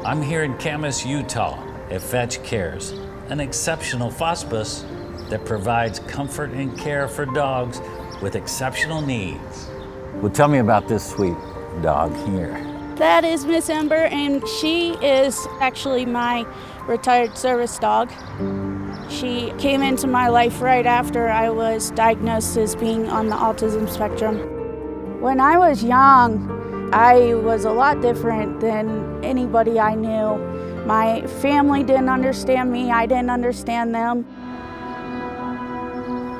I'm here in Camas, Utah at Fetch Cares, an exceptional hospice that provides comfort and care for dogs with exceptional needs. Well, tell me about this sweet dog here. That is Miss Ember, and she is actually my retired service dog. She came into my life right after I was diagnosed as being on the autism spectrum. When I was young, I was a lot different than anybody I knew. My family didn't understand me, I didn't understand them.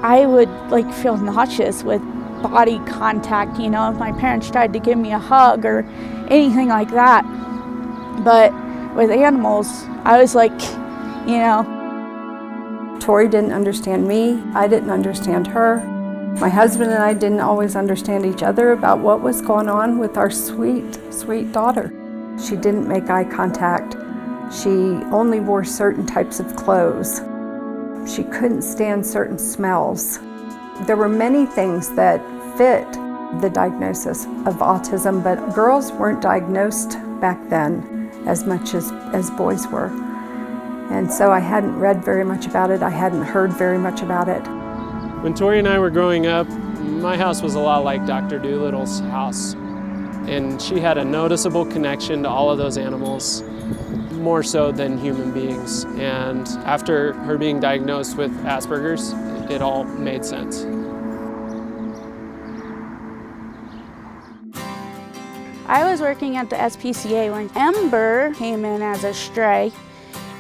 I would feel nauseous with body contact, if my parents tried to give me a hug or anything like that. But with animals, I was Tori didn't understand me, I didn't understand her. My husband and I didn't always understand each other about what was going on with our sweet, sweet daughter. She didn't make eye contact. She only wore certain types of clothes. She couldn't stand certain smells. There were many things that fit the diagnosis of autism, but girls weren't diagnosed back then as much as boys were. And so I hadn't read very much about it. I hadn't heard very much about it. When Tori and I were growing up, my house was a lot like Dr. Doolittle's house. And she had a noticeable connection to all of those animals, more so than human beings. And after her being diagnosed with Asperger's, it all made sense. I was working at the SPCA when Ember came in as a stray,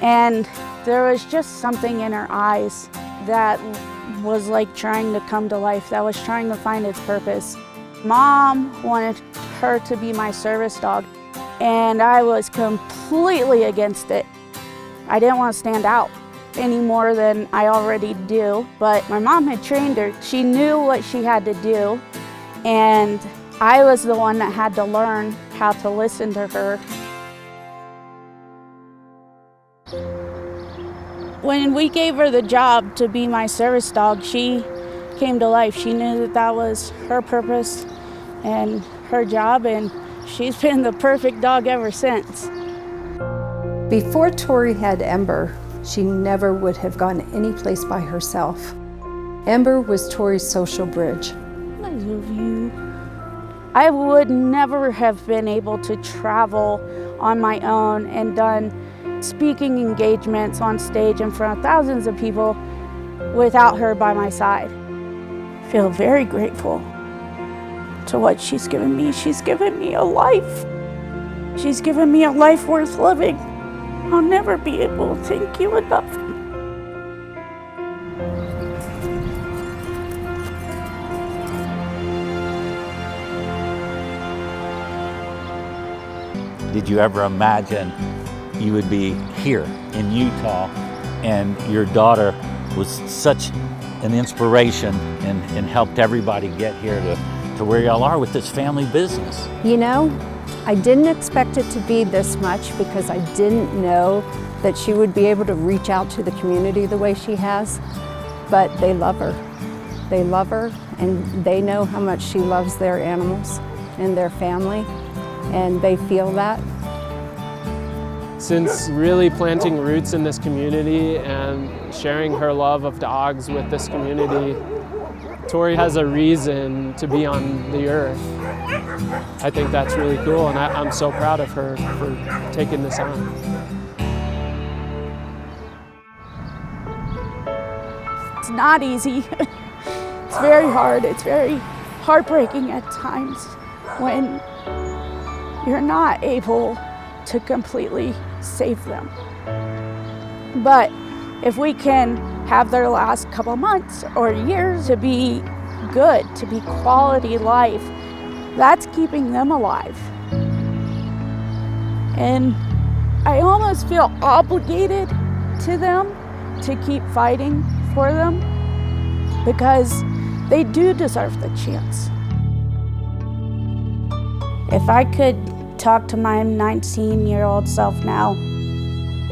and there was just something in her eyes that was trying to come to life, that was trying to find its purpose. Mom wanted her to be my service dog, and I was completely against it. I didn't want to stand out any more than I already do, but my mom had trained her. She knew what she had to do, and I was the one that had to learn how to listen to her. When we gave her the job to be my service dog, she came to life. She knew that that was her purpose and her job, and she's been the perfect dog ever since. Before Tori had Ember, she never would have gone any place by herself. Ember was Tori's social bridge. I love you. I would never have been able to travel on my own and done speaking engagements on stage in front of thousands of people without her by my side. I feel very grateful to what she's given me. She's given me a life. She's given me a life worth living. I'll never be able to thank you enough. Did you ever imagine you would be here in Utah and your daughter was such an inspiration and helped everybody get here to where y'all are with this family business? I didn't expect it to be this much because I didn't know that she would be able to reach out to the community the way she has, but they love her. They love her, and they know how much she loves their animals and their family, and they feel that. Since really planting roots in this community and sharing her love of dogs with this community, Tori has a reason to be on the earth. I think that's really cool, and I'm so proud of her for taking this on. It's not easy. It's very hard. It's very heartbreaking at times when you're not able to completely save them. But if we can have their last couple months or years to be good, to be quality life, that's keeping them alive. And I almost feel obligated to them to keep fighting for them because they do deserve the chance. If I could talk to my 19-year-old self now,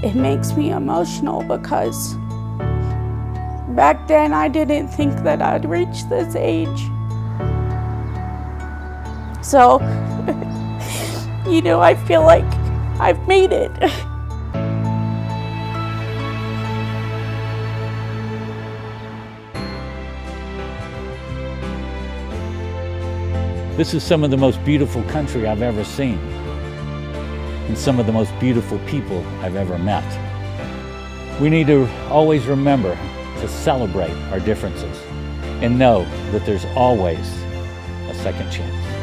it makes me emotional because back then I didn't think that I'd reach this age. So, I feel like I've made it. This is some of the most beautiful country I've ever seen, and some of the most beautiful people I've ever met. We need to always remember to celebrate our differences and know that there's always a second chance.